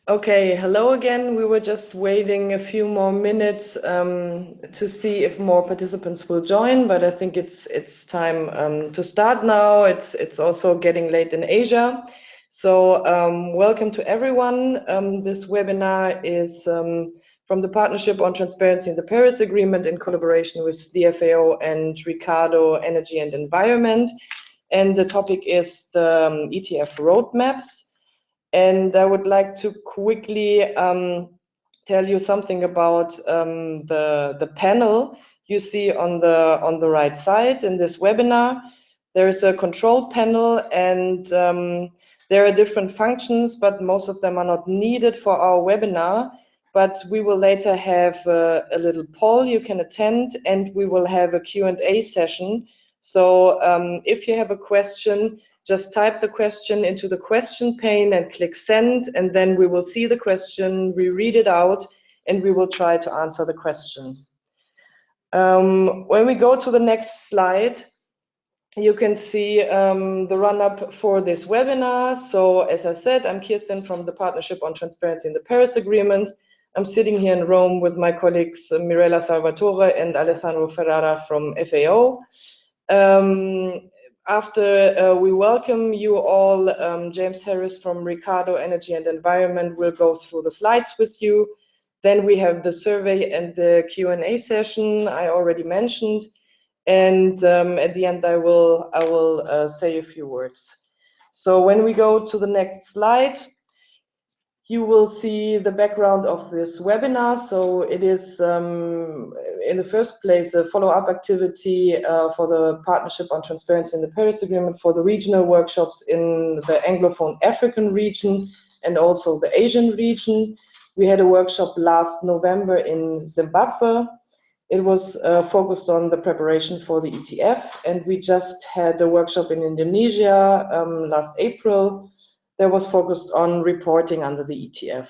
Okay, hello again. We were just waiting a few more minutes to see if more participants will join, but I think it's time to start now. It's also getting late in Asia. So welcome to everyone. This webinar is from the Partnership on Transparency in the Paris Agreement in collaboration with the FAO and Ricardo Energy and Environment. And the topic is the ETF roadmaps. And I would like to quickly tell you something about the panel you see on the right side in this webinar. There is a control panel, and there are different functions, but most of them are not needed for our webinar. But we will later have a little poll you can attend, and we will have a Q&A session. So if you have a question, just type the question into the question pane and click send, and then we will see the question, we read it out, and we will try to answer the question. When we go to the next slide, you can see the run-up for this webinar. So as I said, I'm Kirsten from the Partnership on Transparency in the Paris Agreement. I'm sitting here in Rome with my colleagues Mirella Salvatore and Alessandro Ferrara from FAO. After we welcome you all, James Harris from Ricardo Energy and Environment will go through the slides with you. Then we have the survey and the Q&A session I already mentioned. And at the end, I will say a few words. So when we go to the next slide, you will see the background of this webinar. So it is, in the first place, a follow-up activity for the Partnership on Transparency in the Paris Agreement for the regional workshops in the Anglophone African region and also the Asian region. We had a workshop last November in Zimbabwe. It was focused on the preparation for the ETF, and we just had a workshop in Indonesia last April that was focused on reporting under the ETF.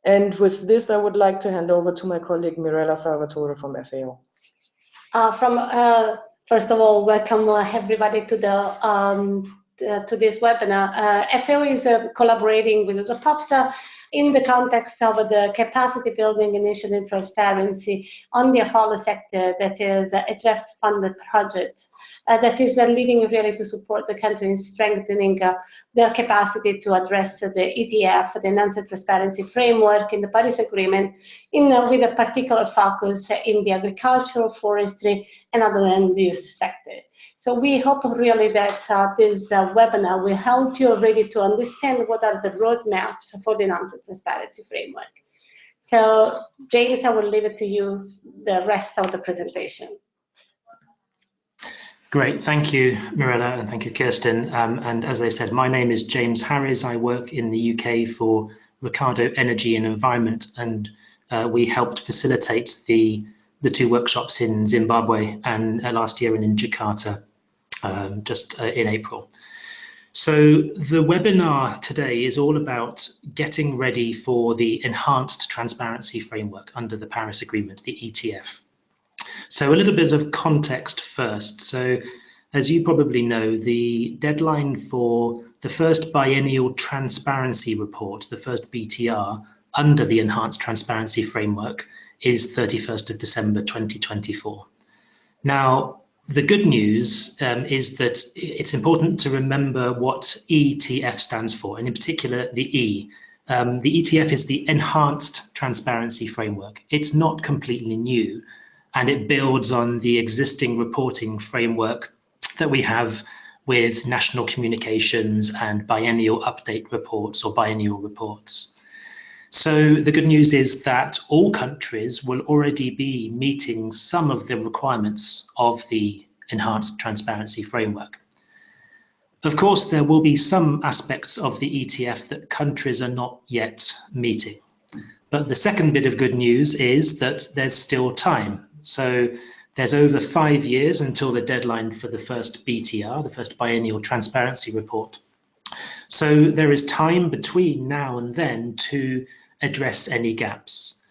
And with this, I would like to hand over to my colleague Mirella Salvatore from FAO. First of all, welcome everybody to this webinar. FAO is collaborating with the PATPA in the context of the capacity building initiative transparency on the AFOLU sector, that is a JEF-funded project that is leading really to support the country in strengthening their capacity to address the ETF, the Enhanced Transparency Framework in the Paris Agreement, with a particular focus in the agricultural, forestry, and other land use sector. So we hope really that this webinar will help you really to understand what are the roadmaps for the Enhanced Transparency Framework. So James, I will leave it to you, the rest of the presentation. Great, thank you, Mirella, and thank you, Kirsten. And as I said, my name is James Harris. I work in the UK for Ricardo Energy and Environment, and we helped facilitate the two workshops in Zimbabwe and last year and in Jakarta, just in April. So the webinar today is all about getting ready for the Enhanced Transparency Framework under the Paris Agreement, the ETF. So a little bit of context first. So as you probably know, the deadline for the first biennial transparency report, the first BTR, under the Enhanced Transparency Framework is 31st of December 2024. Now, the good news is that it's important to remember what ETF stands for, and in particular the E. The ETF is the Enhanced Transparency Framework. It's not completely new, and it builds on the existing reporting framework that we have with national communications and biennial update reports or biennial reports. So the good news is that all countries will already be meeting some of the requirements of the Enhanced Transparency Framework. Of course, there will be some aspects of the ETF that countries are not yet meeting. But the second bit of good news is that there's still time. So there's over 5 years until the deadline for the first BTR, the first biennial transparency report. So there is time between now and then to address any gaps.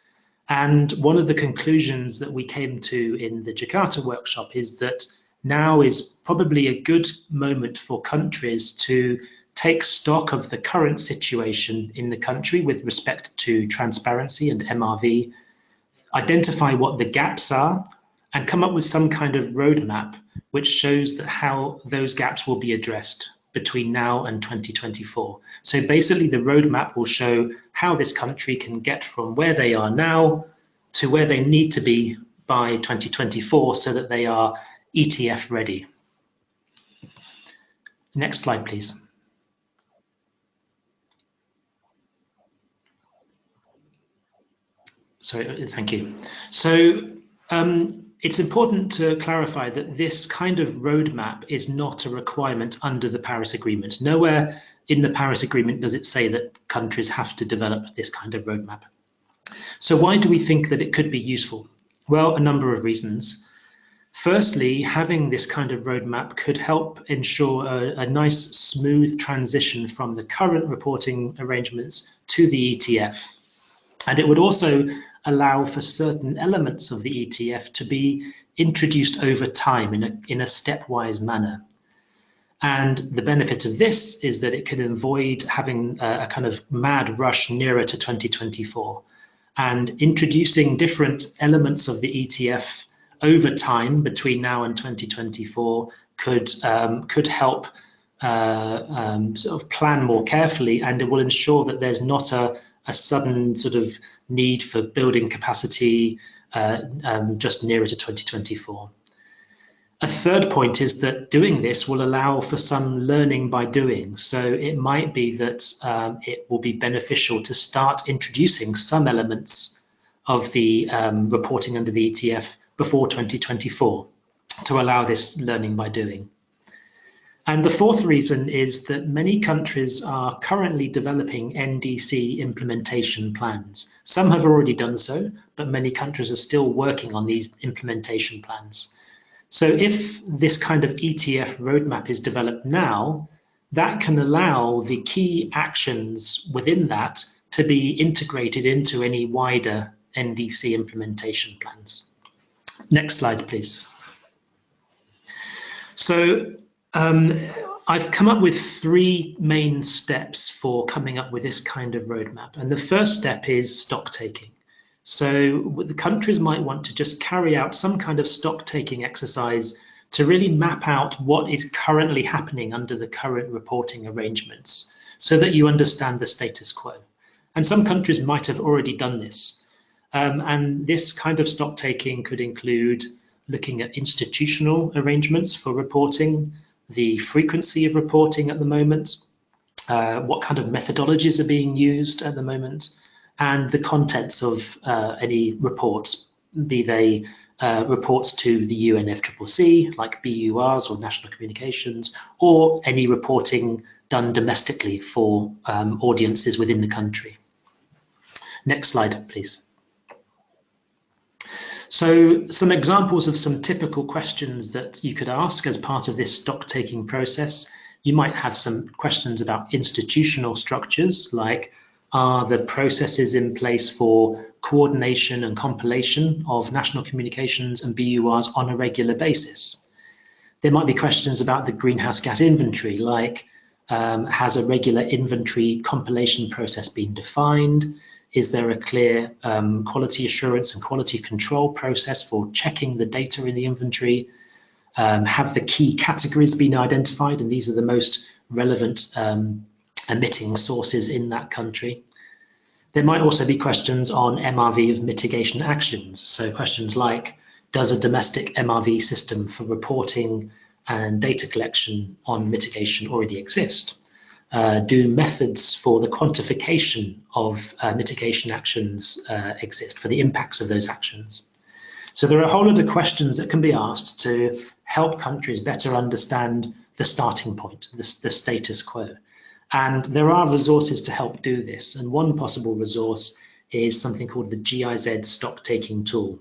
And one of the conclusions that we came to in the Jakarta workshop is that now is probably a good moment for countries to take stock of the current situation in the country with respect to transparency and MRV, identify what the gaps are, and come up with some kind of roadmap which shows that how those gaps will be addressed between now and 2024. So basically the roadmap will show how this country can get from where they are now to where they need to be by 2024 so that they are ETF ready. Next slide, please. Sorry, thank you. So it's important to clarify that this kind of roadmap is not a requirement under the Paris Agreement. Nowhere in the Paris Agreement does it say that countries have to develop this kind of roadmap. So why do we think that it could be useful? Well, a number of reasons. Firstly, having this kind of roadmap could help ensure a nice, smooth transition from the current reporting arrangements to the ETF. And it would also allow for certain elements of the ETF to be introduced over time in a stepwise manner. And the benefit of this is that it can avoid having a kind of mad rush nearer to 2024. And introducing different elements of the ETF over time between now and 2024 could help sort of plan more carefully, and it will ensure that there's not a sudden sort of need for building capacity just nearer to 2024. A third point is that doing this will allow for some learning by doing. So it might be that it will be beneficial to start introducing some elements of the reporting under the ETF before 2024 to allow this learning by doing. And the fourth reason is that many countries are currently developing NDC implementation plans. Some have already done so, but many countries are still working on these implementation plans. So if this kind of ETF roadmap is developed now, that can allow the key actions within that to be integrated into any wider NDC implementation plans. Next slide, please. So I've come up with three main steps for coming up with this kind of roadmap. And the first step is stock taking. So the countries might want to just carry out some kind of stock taking exercise to really map out what is currently happening under the current reporting arrangements so that you understand the status quo. And some countries might have already done this. And this kind of stock taking could include looking at institutional arrangements for reporting, the frequency of reporting at the moment, what kind of methodologies are being used at the moment, and the contents of any reports, be they reports to the UNFCCC, like BURs or national communications, or any reporting done domestically for audiences within the country. Next slide, please. So some examples of some typical questions that you could ask as part of this stock-taking process. You might have some questions about institutional structures, like are the processes in place for coordination and compilation of national communications and BURs on a regular basis? There might be questions about the greenhouse gas inventory, like has a regular inventory compilation process been defined? Is there a clear quality assurance and quality control process for checking the data in the inventory? Have the key categories been identified? And these are the most relevant emitting sources in that country. There might also be questions on MRV of mitigation actions. So questions like, does a domestic MRV system for reporting and data collection on mitigation already exist? Do methods for the quantification of mitigation actions exist, for the impacts of those actions? So there are a whole lot of questions that can be asked to help countries better understand the starting point, the status quo. And there are resources to help do this. And one possible resource is something called the GIZ stock taking tool.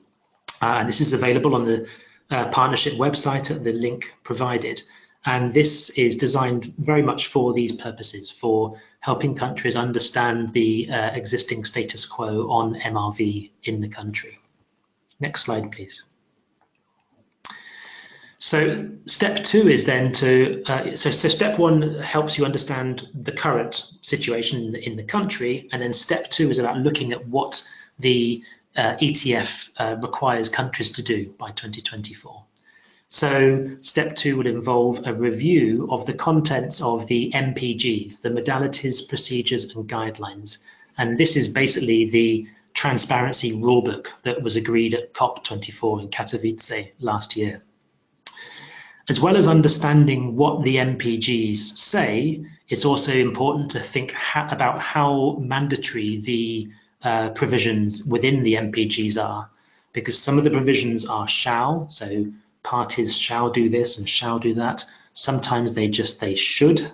And this is available on the partnership website at the link provided. And this is designed very much for these purposes, for helping countries understand the existing status quo on MRV in the country. Next slide, please. So step 2 is then to, so step 1 helps you understand the current situation in the country, and then step 2 is about looking at what the ETF requires countries to do by 2024. So step 2 would involve a review of the contents of the MPGs, the modalities, procedures and guidelines. And this is basically the transparency rulebook that was agreed at COP24 in Katowice last year. As well as understanding what the MPGs say, it's also important to think about how mandatory the provisions within the MPGs are, because some of the provisions are shall, so parties shall do this and shall do that. Sometimes they should,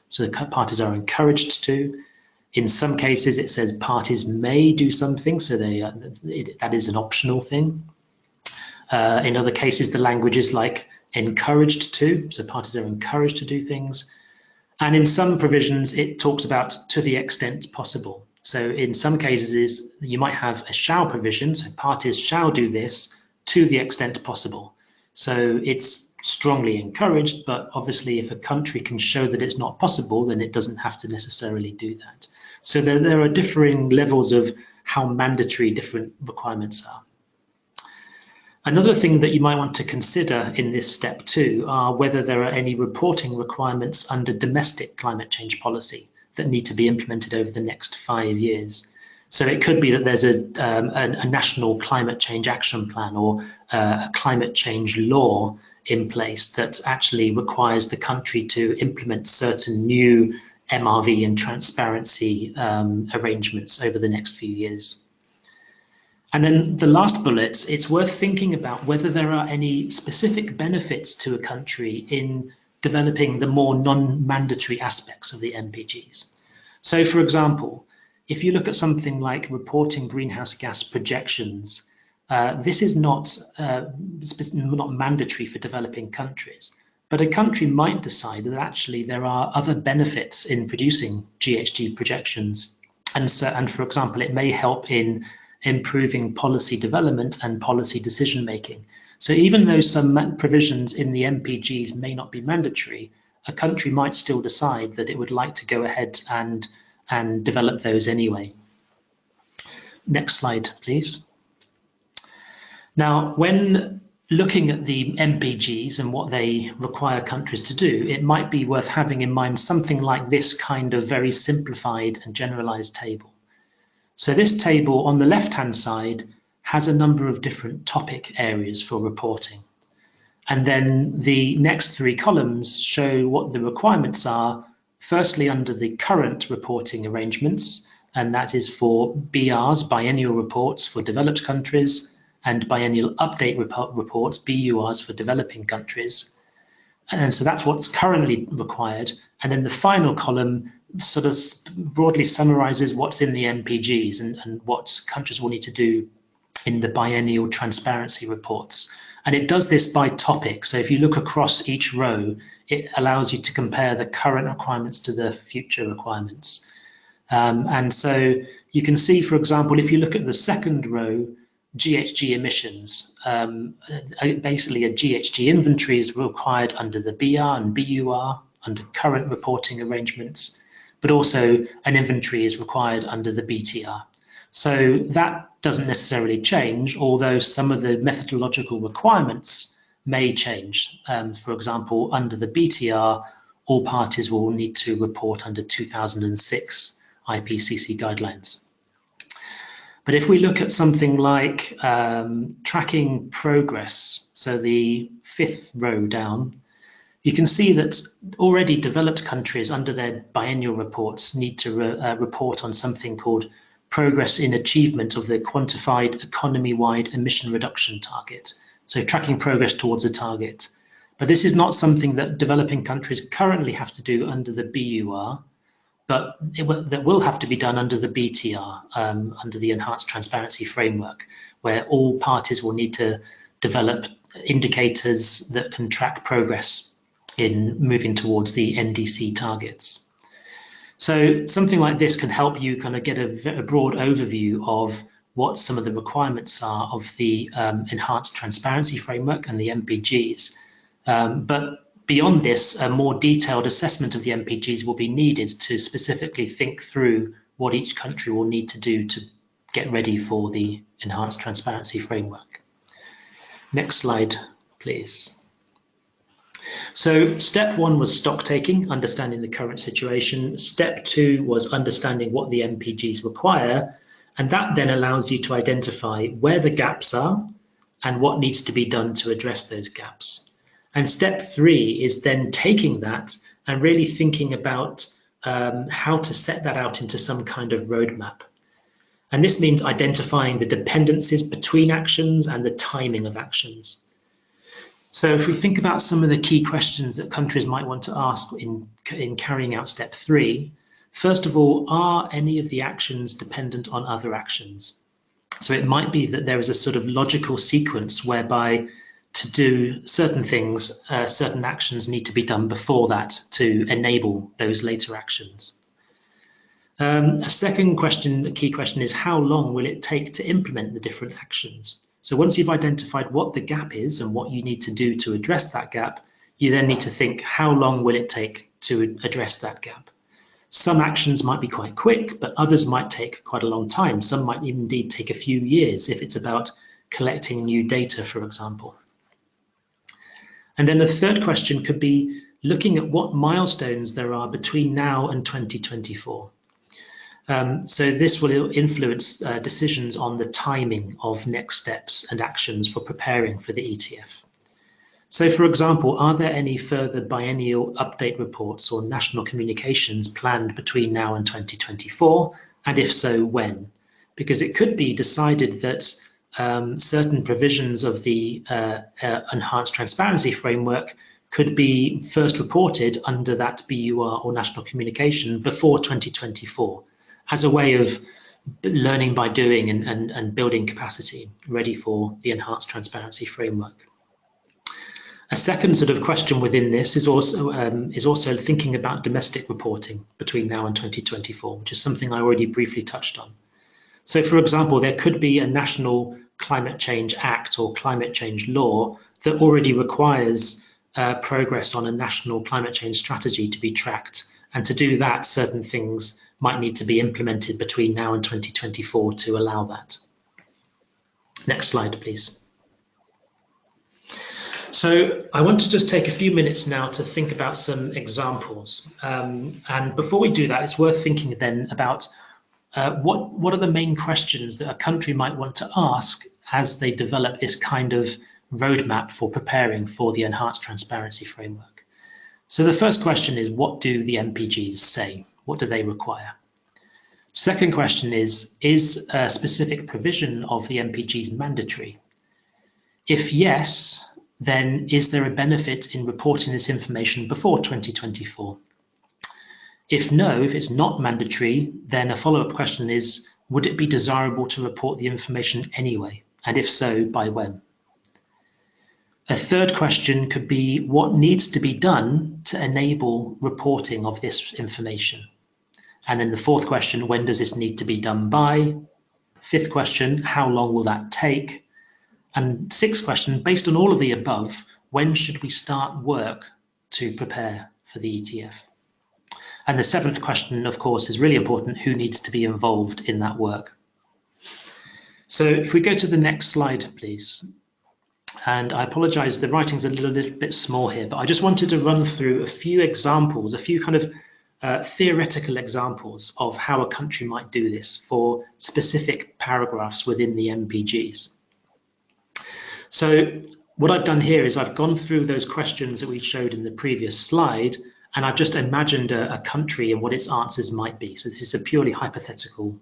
so the parties are encouraged to. In some cases it says parties may do something, so that is an optional thing. In other cases the language is like encouraged to, so parties are encouraged to do things. And in some provisions it talks about to the extent possible. So in some cases you might have a shall provision, so parties shall do this to the extent possible. So it's strongly encouraged, but obviously if a country can show that it's not possible, then it doesn't have to necessarily do that. So there are differing levels of how mandatory different requirements are. Another thing that you might want to consider in this step 2 are whether there are any reporting requirements under domestic climate change policy that need to be implemented over the next 5 years. So it could be that there's a national climate change action plan or a climate change law in place that actually requires the country to implement certain new MRV and transparency arrangements over the next few years. And then the last bullet, it's worth thinking about whether there are any specific benefits to a country in developing the more non-mandatory aspects of the MPGs. So for example, if you look at something like reporting greenhouse gas projections, this is not mandatory for developing countries, but a country might decide that actually there are other benefits in producing GHG projections. And for example, it may help in improving policy development and policy decision making. So even though some provisions in the MPGs may not be mandatory, a country might still decide that it would like to go ahead and develop those anyway. Next slide, please. Now, when looking at the MPGs and what they require countries to do, it might be worth having in mind something like this kind of very simplified and generalized table. So this table on the left-hand side has a number of different topic areas for reporting. And then the next 3 columns show what the requirements are, firstly under the current reporting arrangements, and that is for BRs, biennial reports for developed countries, and biennial update reports, BURs, for developing countries. And so that's what's currently required. And then the final column sort of broadly summarizes what's in the MPGs and what countries will need to do in the biennial transparency reports. And it does this by topic. So if you look across each row, it allows you to compare the current requirements to the future requirements. And so you can see, for example, if you look at the second row, GHG emissions, basically a GHG inventory is required under the BR and BUR, under current reporting arrangements, but also an inventory is required under the BTR. So that doesn't necessarily change, although some of the methodological requirements may change. For example, under the BTR, all parties will need to report under 2006 IPCC guidelines. But if we look at something like tracking progress, so the 5th row down, you can see that already developed countries under their biennial reports need to report on something called progress in achievement of the quantified economy-wide emission reduction target. So tracking progress towards a target. But this is not something that developing countries currently have to do under the BUR, but that will have to be done under the BTR, under the Enhanced Transparency Framework, where all parties will need to develop indicators that can track progress in moving towards the NDC targets. So something like this can help you kind of get a broad overview of what some of the requirements are of the Enhanced Transparency Framework and the MPGs. But beyond this, a more detailed assessment of the MPGs will be needed to specifically think through what each country will need to do to get ready for the enhanced transparency framework. Next slide, please. So step 1 was stock taking, understanding the current situation. Step 2 was understanding what the MPGs require, and that then allows you to identify where the gaps are and what needs to be done to address those gaps. And step 3 is then taking that and really thinking about how to set that out into some kind of roadmap. And this means identifying the dependencies between actions and the timing of actions. So if we think about some of the key questions that countries might want to ask in carrying out step 3, first of all, are any of the actions dependent on other actions? So it might be that there is a sort of logical sequence whereby to do certain things, certain actions need to be done before that to enable those later actions. A second question, a key question, is how long will it take to implement the different actions? So once you've identified what the gap is and what you need to do to address that gap, you then need to think, how long will it take to address that gap? Some actions might be quite quick, but others might take quite a long time. Some might indeed take a few years if it's about collecting new data, for example. And then the third question could be looking at what milestones there are between now and 2024. So this will influence decisions on the timing of next steps and actions for preparing for the ETF. So for example, are there any further biennial update reports or national communications planned between now and 2024? And if so, when? Because it could be decided that certain provisions of the enhanced transparency framework could be first reported under that BUR or national communication before 2024. As a way of learning by doing and building capacity ready for the enhanced transparency framework. A second sort of question within this is also thinking about domestic reporting between now and 2024, which is something I already briefly touched on. So for example, there could be a national climate change act or climate change law that already requires progress on a national climate change strategy to be tracked. And to do that, certain things might need to be implemented between now and 2024 to allow that. Next slide, please. So I want to just take a few minutes now to think about some examples. And before we do that, it's worth thinking then about what are the main questions that a country might want to ask as they develop this kind of roadmap for preparing for the enhanced transparency framework. So the first question is, what do the MPGs say? What do they require? Second question is a specific provision of the MPGs mandatory? If yes, then is there a benefit in reporting this information before 2024? If no, if it's not mandatory, then a follow-up question is, would it be desirable to report the information anyway? And if so, by when? A third question could be, what needs to be done to enable reporting of this information? And then the fourth question, when does this need to be done by? Fifth question, how long will that take? And sixth question, based on all of the above, when should we start work to prepare for the ETF? And the seventh question, of course, is really important, who needs to be involved in that work? So if we go to the next slide, please. And I apologize, the writing's a little bit small here, but I just wanted to run through a few examples, a few kind of theoretical examples of how a country might do this for specific paragraphs within the MPGs. So what I've done here is I've gone through those questions that we showed in the previous slide, and I've just imagined a country and what its answers might be. So this is a purely hypothetical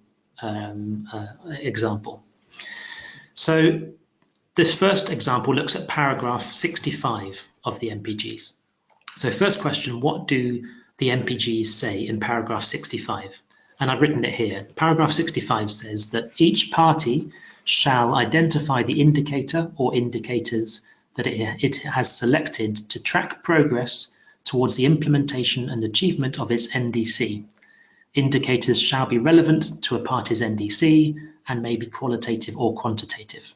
example. So this first example looks at paragraph 65 of the MPGs. So first question, what do the MPGs say in paragraph 65? And I've written it here. Paragraph 65 says that each party shall identify the indicator or indicators that it has selected to track progress towards the implementation and achievement of its NDC. Indicators shall be relevant to a party's NDC and may be qualitative or quantitative.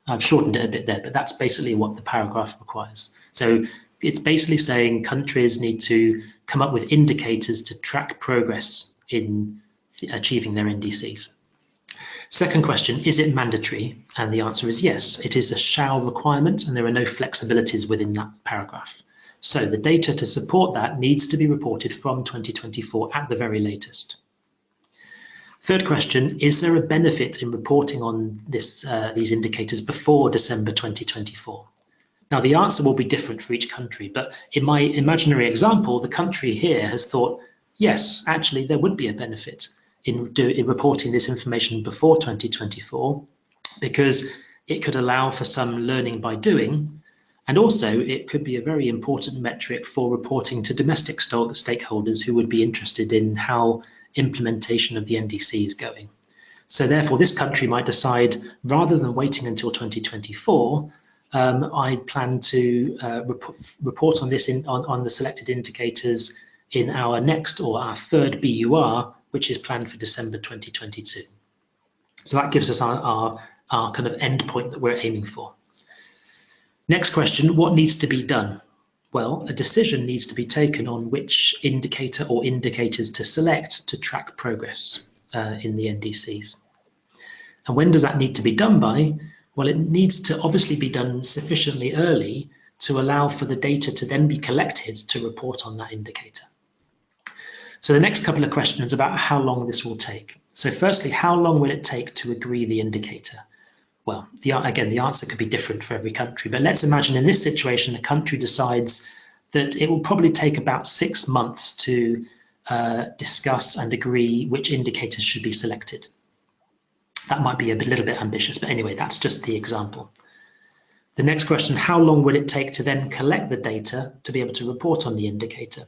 I've shortened it a bit there, but that's basically what the paragraph requires. So it's basically saying countries need to come up with indicators to track progress in achieving their NDCs. Second question, is it mandatory? And the answer is yes, it is a shall requirement and there are no flexibilities within that paragraph. So the data to support that needs to be reported from 2024 at the very latest. Third question, is there a benefit in reporting on these indicators before December 2024? Now the answer will be different for each country, but in my imaginary example, the country here has thought, yes, actually there would be a benefit in reporting this information before 2024 because it could allow for some learning by doing, and also it could be a very important metric for reporting to domestic stakeholders who would be interested in how implementation of the NDC is going. So therefore this country might decide, rather than waiting until 2024, I plan to report on this on the selected indicators in our next or our third BUR, which is planned for December 2022. So that gives us our kind of endpoint that we're aiming for. Next question, what needs to be done? Well, a decision needs to be taken on which indicator or indicators to select to track progress in the NDCs. And when does that need to be done by? Well, it needs to obviously be done sufficiently early to allow for the data to then be collected to report on that indicator. So the next couple of questions about how long this will take. So firstly, how long will it take to agree the indicator? Well, again, the answer could be different for every country, but let's imagine in this situation, a country decides that it will probably take about 6 months to discuss and agree which indicators should be selected. That might be a little bit ambitious, but anyway, that's just the example. The next question, how long will it take to then collect the data to be able to report on the indicator?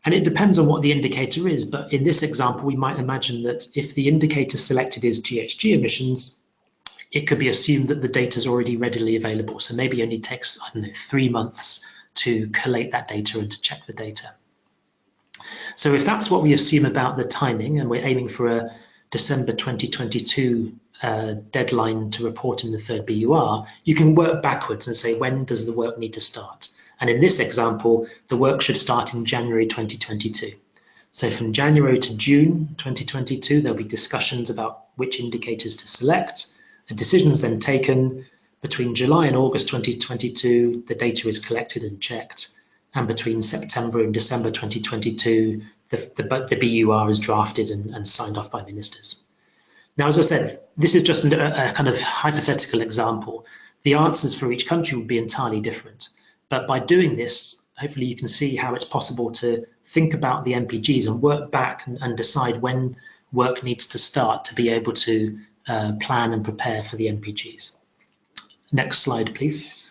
And it depends on what the indicator is, but in this example, we might imagine that if the indicator selected is GHG emissions, it could be assumed that the data is already readily available. So maybe it only takes, I don't know, 3 months to collate that data and to check the data. So if that's what we assume about the timing, and we're aiming for a December 2022 deadline to report in the third BUR, you can work backwards and say, when does the work need to start? And in this example, the work should start in January 2022. So from January to June 2022, there'll be discussions about which indicators to select. A decision is then taken. Between July and August 2022, the data is collected and checked. And between September and December 2022, the BUR is drafted and signed off by ministers. Now, as I said, this is just a kind of hypothetical example. The answers for each country would be entirely different. But by doing this, hopefully you can see how it's possible to think about the MPGs and work back and decide when work needs to start to be able to plan and prepare for the MPGs. Next slide, please.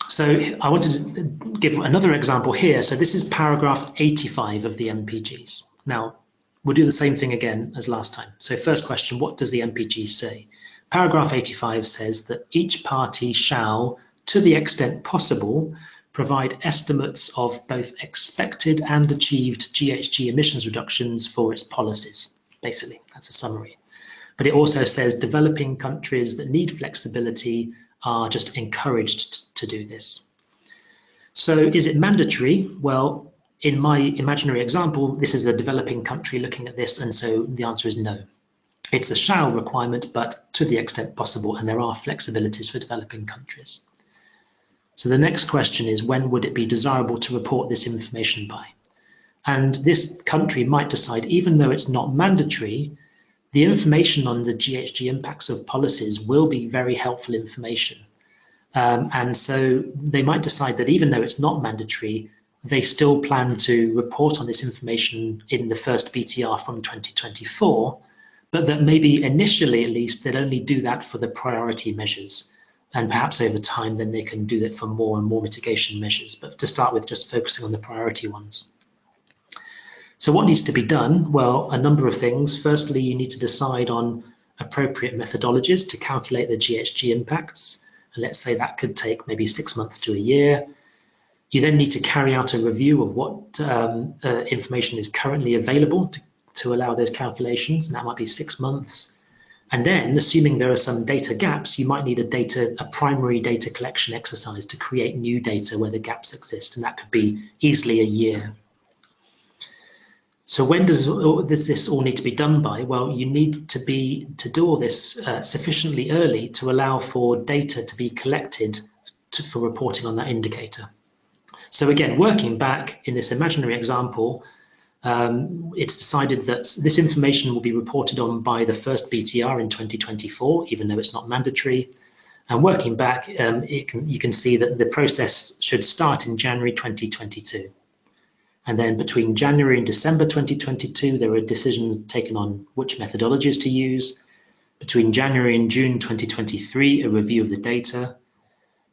So I wanted to give another example here. So this is paragraph 85 of the MPGs. Now, we'll do the same thing again as last time. So first question, what does the MPG say? Paragraph 85 says that each party shall, to the extent possible, provide estimates of both expected and achieved GHG emissions reductions for its policies. Basically, that's a summary. But it also says developing countries that need flexibility are just encouraged to do this. So is it mandatory? Well, in my imaginary example, this is a developing country looking at this, and so the answer is no. It's a shall requirement, but to the extent possible, and there are flexibilities for developing countries. So the next question is, when would it be desirable to report this information by? And this country might decide, even though it's not mandatory, the information on the GHG impacts of policies will be very helpful information. And so they might decide that even though it's not mandatory, they still plan to report on this information in the first BTR from 2024, but that maybe initially at least they'll only do that for the priority measures. And perhaps over time then they can do that for more and more mitigation measures, but to start with just focusing on the priority ones. So what needs to be done? Well, a number of things. Firstly, you need to decide on appropriate methodologies to calculate the GHG impacts. And let's say that could take maybe 6 months to a year. You then need to carry out a review of what information is currently available to allow those calculations, and that might be 6 months. And then, assuming there are some data gaps, you might need a primary data collection exercise to create new data where the gaps exist, and that could be easily a year. So when does this all need to be done by? Well, you need to do all this sufficiently early to allow for data to be collected for reporting on that indicator. So again, working back in this imaginary example, it's decided that this information will be reported on by the first BTR in 2024, even though it's not mandatory. And working back, you can see that the process should start in January 2022. And then between January and December 2022, there were decisions taken on which methodologies to use. Between January and June 2023, a review of the data.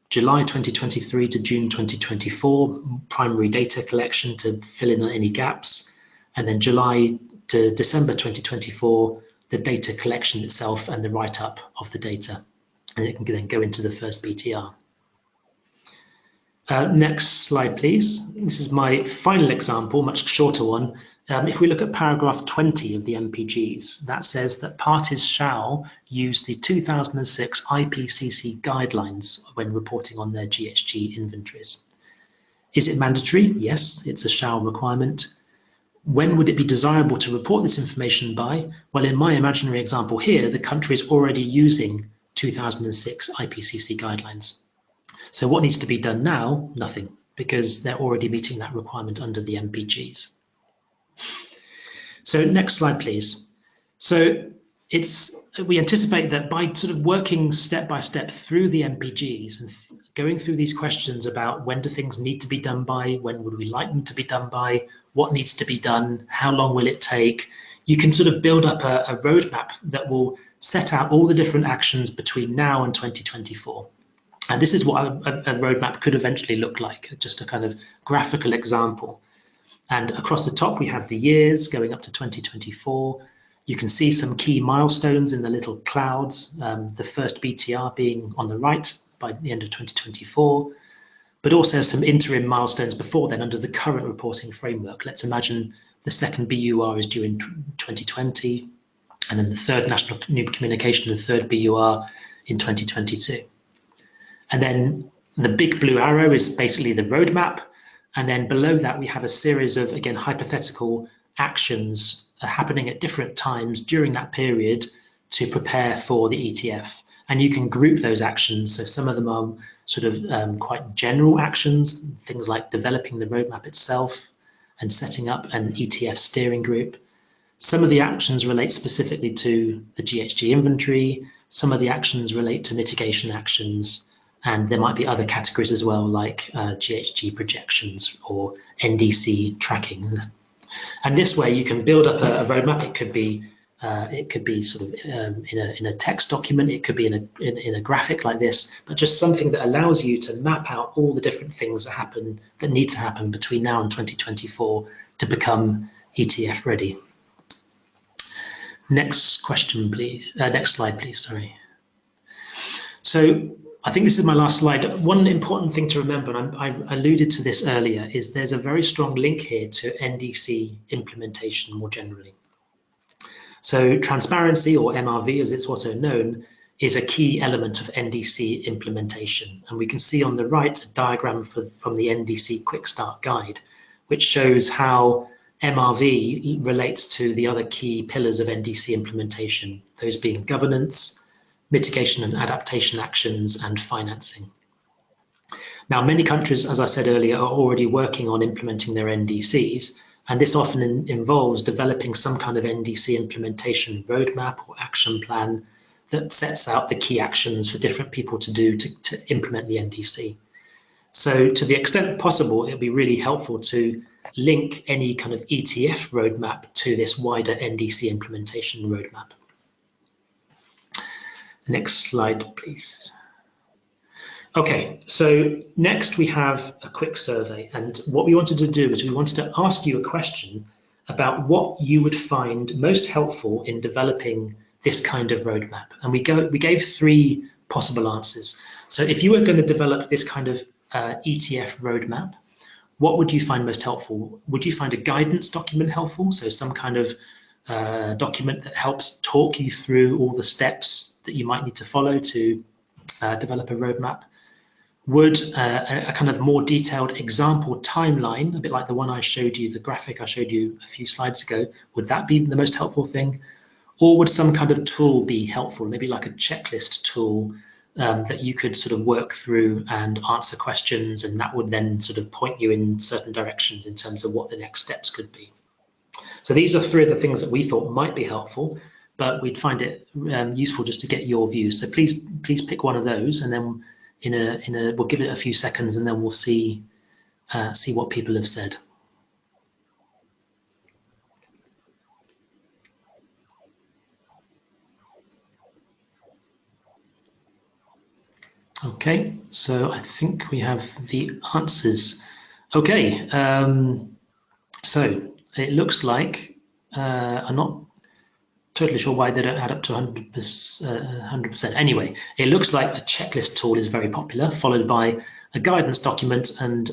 July 2023 to June 2024, primary data collection to fill in any gaps. And then July to December 2024, the data collection itself and the write-up of the data. And it can then go into the first BTR. Next slide, please. This is my final example, much shorter one. If we look at paragraph 20 of the MPGs, that says that parties shall use the 2006 IPCC guidelines when reporting on their GHG inventories. Is it mandatory? Yes, it's a shall requirement. When would it be desirable to report this information by? Well, in my imaginary example here, the country is already using 2006 IPCC guidelines. So what needs to be done now? Nothing, because they're already meeting that requirement under the MPGs. So next slide, please. So we anticipate that by sort of working step by step through the MPGs and going through these questions about when do things need to be done by, when would we like them to be done by, what needs to be done, how long will it take, you can sort of build up a roadmap that will set out all the different actions between now and 2024. And this is what a roadmap could eventually look like, just a kind of graphical example. And across the top, we have the years going up to 2024. You can see some key milestones in the little clouds, the first BTR being on the right by the end of 2024, but also some interim milestones before then under the current reporting framework. Let's imagine the second BUR is due in 2020, and then the third national new communication, the third BUR in 2022. And then the big blue arrow is basically the roadmap. And then below that, we have a series of, again, hypothetical actions happening at different times during that period to prepare for the ETF. And you can group those actions. So some of them are sort of quite general actions, things like developing the roadmap itself and setting up an ETF steering group. Some of the actions relate specifically to the GHG inventory. Some of the actions relate to mitigation actions. And there might be other categories as well, like GHG projections or NDC tracking. And this way, you can build up a roadmap. It could be sort of in a text document. It could be in a graphic like this, but just something that allows you to map out all the different things that need to happen between now and 2024 to become ETF ready. Next question, please. Next slide, please. Sorry. So I think this is my last slide. One important thing to remember, and I alluded to this earlier, is there's a very strong link here to NDC implementation more generally. So transparency, or MRV as it's also known, is a key element of NDC implementation. And we can see on the right a diagram from the NDC Quick Start Guide, which shows how MRV relates to the other key pillars of NDC implementation, those being governance, mitigation and adaptation actions, and financing. Now, many countries, as I said earlier, are already working on implementing their NDCs, and this often involves developing some kind of NDC implementation roadmap or action plan that sets out the key actions for different people to do to implement the NDC. So to the extent possible, it'd be really helpful to link any kind of ETF roadmap to this wider NDC implementation roadmap. Next slide, please. Okay, so next we have a quick survey, and what we wanted to do is we wanted to ask you a question about what you would find most helpful in developing this kind of roadmap. And we gave three possible answers. So if you were going to develop this kind of ETF roadmap, what would you find most helpful? Would you find a guidance document helpful? So some kind of document that helps talk you through all the steps that you might need to follow to develop a roadmap? Would a kind of more detailed example timeline, a bit like the one I showed you, the graphic I showed you a few slides ago, would that be the most helpful thing? Or would some kind of tool be helpful, maybe like a checklist tool that you could sort of work through and answer questions, and that would then sort of point you in certain directions in terms of what the next steps could be? So these are three of the things that we thought might be helpful, but we'd find it useful just to get your views. So please pick one of those, and then we'll give it a few seconds, and then we'll see what people have said. Okay, so I think we have the answers. Okay, so it looks like I'm not totally sure why they don't add up to 100%. Anyway, it looks like a checklist tool is very popular, followed by a guidance document, and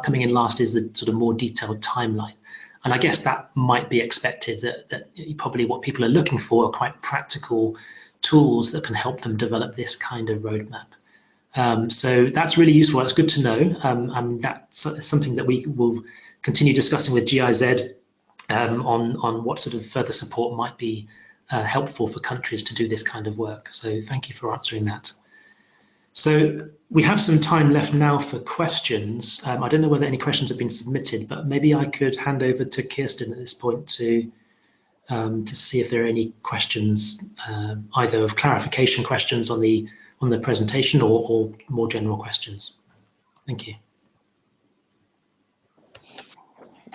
coming in last is the sort of more detailed timeline. And I guess that might be expected, that probably what people are looking for are quite practical tools that can help them develop this kind of roadmap. So that's really useful. That's good to know. That's something that we will continue discussing with GIZ on what sort of further support might be helpful for countries to do this kind of work. So thank you for answering that. So we have some time left now for questions. I don't know whether any questions have been submitted, but maybe I could hand over to Kirsten at this point to see if there are any questions, either of clarification questions on the presentation or more general questions. Thank you.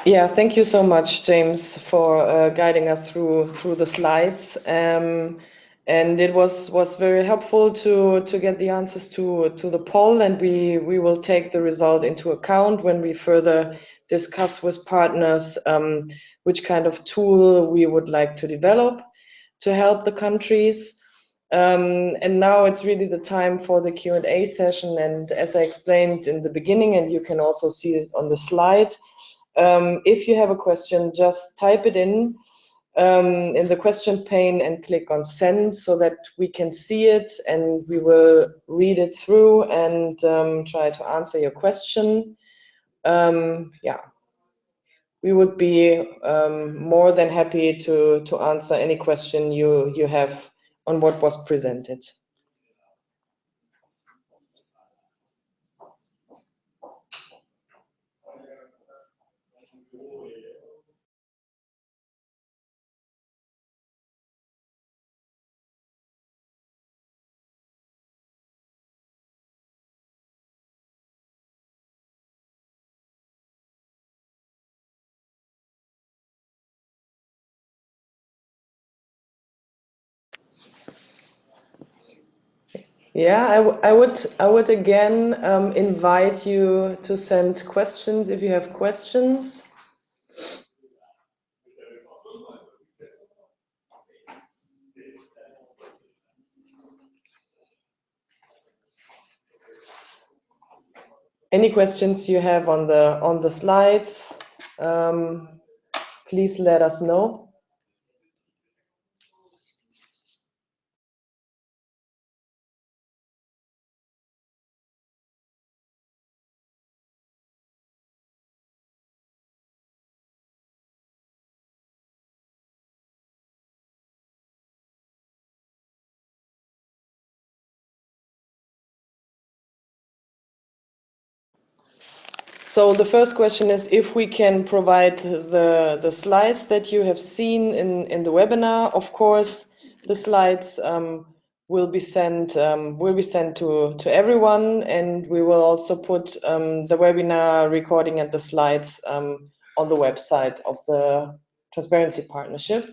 Yeah, thank you so much, James, for guiding us through the slides. And it was very helpful to get the answers to the poll, and we will take the result into account when we further discuss with partners which kind of tool we would like to develop to help the countries. And now it's really the time for the Q&A session. And as I explained in the beginning, and you can also see it on the slide, if you have a question, just type it in the question pane and click on send so that we can see it, and we will read it through and try to answer your question. Yeah, we would be more than happy to answer any question you have on what was presented. Yeah, I would again invite you to send questions if you have questions. Any questions you have on the slides, please let us know. So the first question is if we can provide the slides that you have seen in the webinar. Of course, the slides will be sent to everyone, and we will also put the webinar recording and the slides on the website of the Transparency Partnership.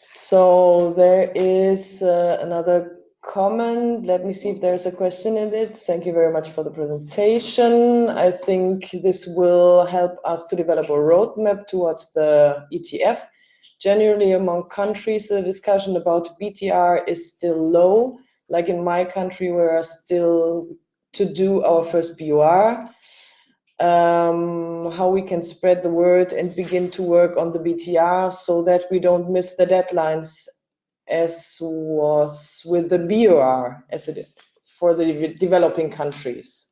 So there is another comment. Let me see if there's a question in it. Thank you very much for the presentation. I think this will help us to develop a roadmap towards the ETF. Generally, among countries, the discussion about BTR is still low. Like in my country, we are still to do our first BUR. how we can spread the word and begin to work on the BTR so that we don't miss the deadlines as was with the BOR as it is for the developing countries.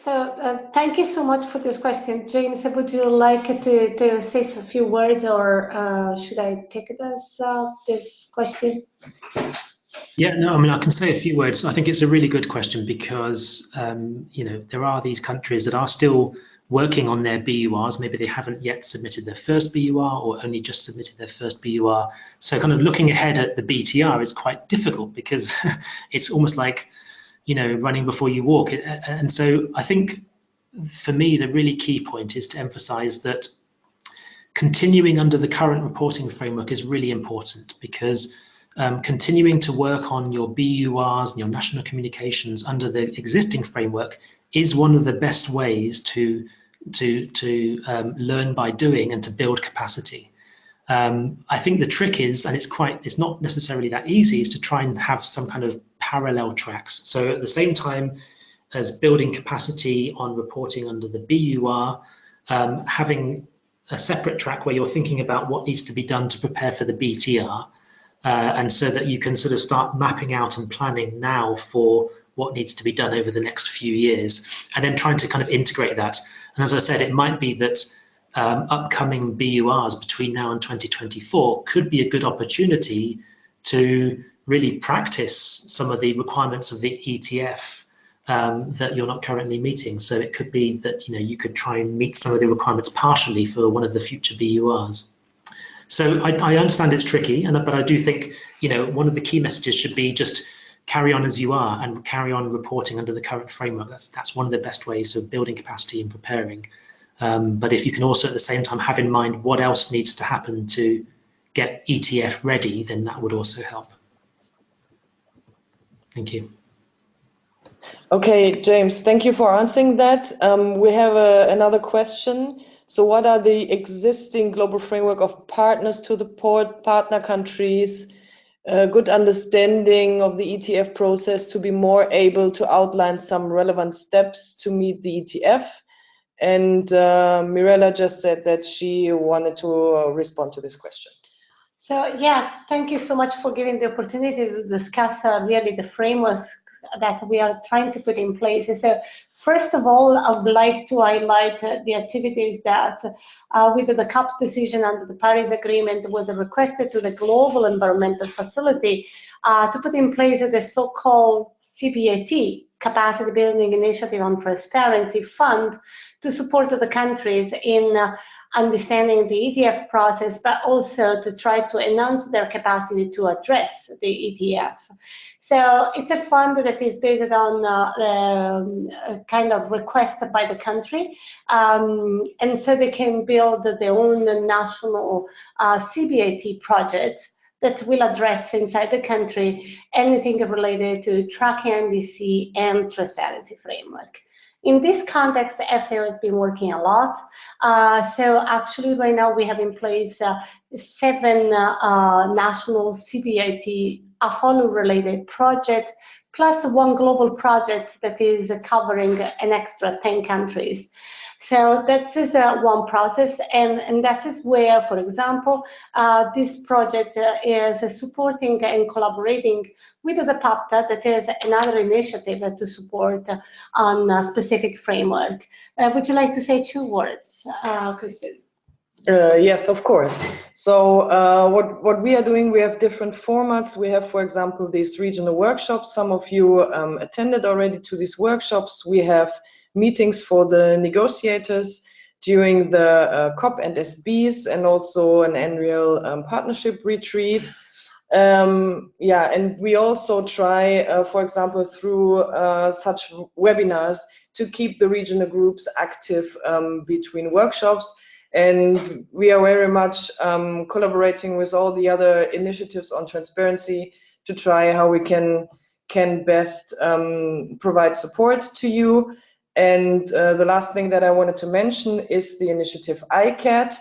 So thank you so much for this question. James, would you like to say a few words, or should I take it as this question? Yeah, no, I mean, I can say a few words. I think it's a really good question because, you know, there are these countries that are still working on their BURs. Maybe they haven't yet submitted their first BUR or only just submitted their first BUR. So kind of looking ahead at the BTR is quite difficult because it's almost like, you know, running before you walk. And so I think for me, the really key point is to emphasize that continuing under the current reporting framework is really important because continuing to work on your BURs and your national communications under the existing framework is one of the best ways to learn by doing and to build capacity. I think the trick is, and it's not necessarily that easy, is to try and have some kind of parallel tracks. So at the same time as building capacity on reporting under the BUR, having a separate track where you're thinking about what needs to be done to prepare for the BTR, and so that you can sort of start mapping out and planning now for what needs to be done over the next few years, and then trying to kind of integrate that. And as I said, it might be that upcoming BURs between now and 2024 could be a good opportunity to really practice some of the requirements of the ETF that you're not currently meeting. So it could be that, you know, you could try and meet some of the requirements partially for one of the future BURs. So I understand it's tricky, but I do think, you know, one of the key messages should be just carry on as you are and carry on reporting under the current framework. That's one of the best ways of building capacity and preparing. But if you can also at the same time have in mind what else needs to happen to get ETF ready, then that would also help. Thank you. Okay, James, thank you for answering that. We have another question. So what are the existing global framework of partners to the partner countries, good understanding of the ETF process to be more able to outline some relevant steps to meet the ETF? And Mirella just said that she wanted to respond to this question. So yes, thank you so much for giving the opportunity to discuss really the frameworks that we are trying to put in place. So first of all, I would like to highlight the activities that with the CAP decision under the Paris Agreement was requested to the Global Environmental Facility to put in place the so-called CBIT, Capacity Building Initiative on Transparency Fund, to support the countries in understanding the ETF process, but also to try to enhance their capacity to address the ETF. So it's a fund that is based on a kind of request by the country, and so they can build their own national CBIT projects that will address inside the country anything related to tracking NDC and transparency framework. In this context, the FAO has been working a lot. So actually right now we have in place 7 national CBIT-AFOLU related projects, plus 1 global project that is covering an extra 10 countries. So that is one process, and that is where, for example, this project is supporting and collaborating with the PATPA, that is another initiative to support on a specific framework. Would you like to say 2 words, Kristen? Yes, of course. So what we are doing, we have different formats. We have, for example, these regional workshops. Some of you attended already to these workshops. We have meetings for the negotiators during the COP and SBs, and also an annual partnership retreat. Yeah, and we also try, for example, through such webinars to keep the regional groups active between workshops. And we are very much collaborating with all the other initiatives on transparency to try how we can best provide support to you. And the last thing that I wanted to mention is the initiative ICAT,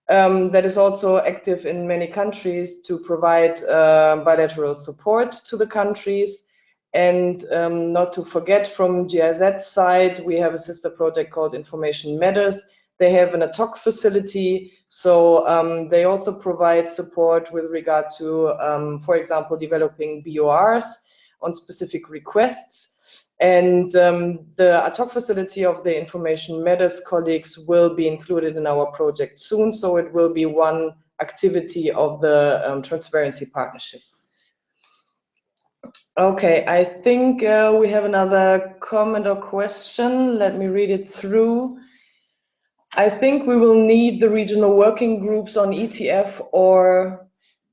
that is also active in many countries to provide bilateral support to the countries. And not to forget, from GIZ side, we have a sister project called Information Matters. They have an ad hoc facility, so they also provide support with regard to, for example, developing BORs on specific requests. And the ad hoc facility of the Information Matters colleagues will be included in our project soon, so it will be one activity of the Transparency Partnership. Okay, I think we have another comment or question. Let me read it through. I think we will need the regional working groups on ETF or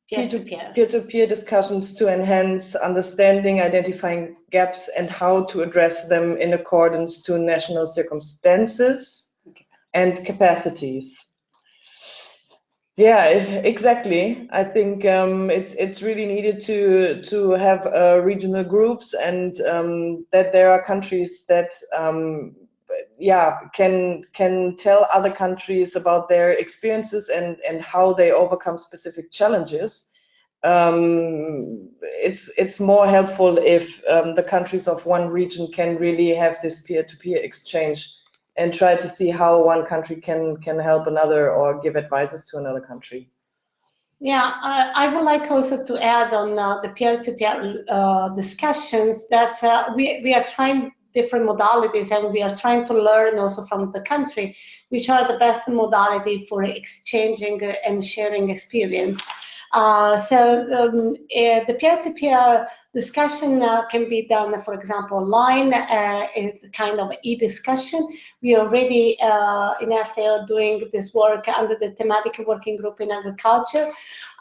peer-to-peer discussions to enhance understanding, identifying gaps, and how to address them in accordance to national circumstances and capacities. Yeah, exactly. I think it's really needed to have regional groups, and that there are countries that can tell other countries about their experiences and how they overcome specific challenges. It's more helpful if the countries of one region can really have this peer-to-peer exchange and try to see how one country can help another or give advices to another country. Yeah, I would like also to add on the peer-to-peer discussions that we are trying different modalities, and we are trying to learn also from the country which are the best modality for exchanging and sharing experience. The peer-to-peer discussion can be done, for example, online. It's a kind of e-discussion. We already in FAO doing this work under the thematic working group in agriculture.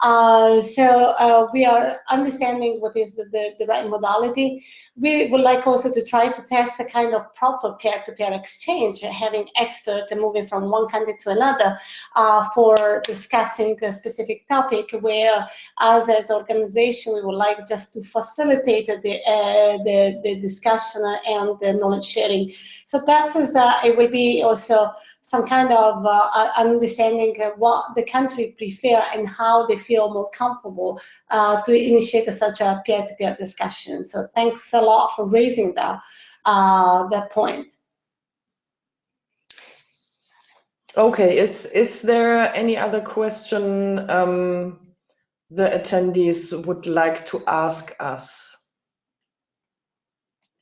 We are understanding what is the right modality. We would like also to try to test a kind of proper peer-to-peer exchange, having experts moving from one country to another for discussing a specific topic, where as an organization we would like just to facilitate the discussion and the knowledge sharing. So that is, it will be also some kind of understanding what the country prefer and how they feel more comfortable to initiate such a peer-to-peer discussion. So thanks a lot for raising that point. Okay, is there any other question the attendees would like to ask us?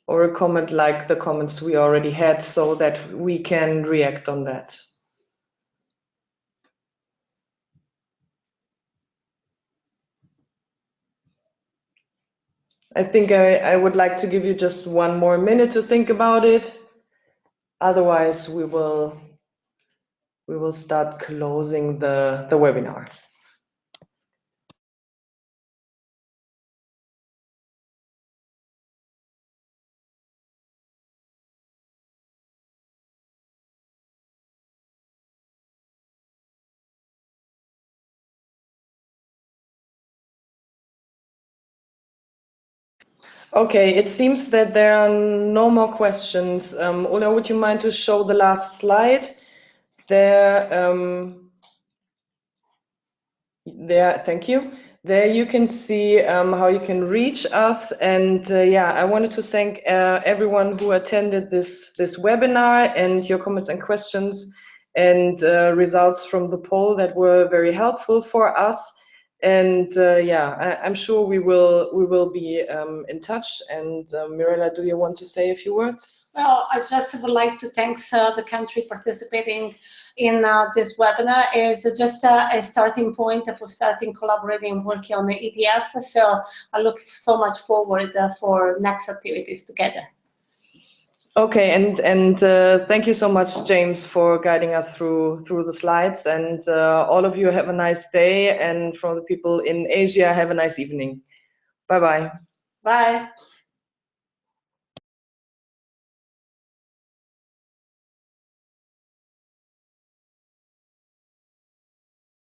Or a comment like the comments we already had, so that we can react on that? I think I would like to give you just one more minute to think about it. Otherwise, we will start closing the webinar. Okay, it seems that there are no more questions. Ola, would you mind to show the last slide? There, thank you. There you can see how you can reach us. And yeah, I wanted to thank everyone who attended this webinar, and your comments and questions and results from the poll that were very helpful for us. And yeah, I'm sure we will be in touch. And Mirella, do you want to say a few words? Well, I just would like to thank the country participating in this webinar. Is just a starting point for starting collaborating and working on the ETF. So I look so much forward for next activities together. Okay, and thank you so much, James, for guiding us through the slides. And all of you have a nice day, and from the people in Asia, have a nice evening. Bye-bye. Bye.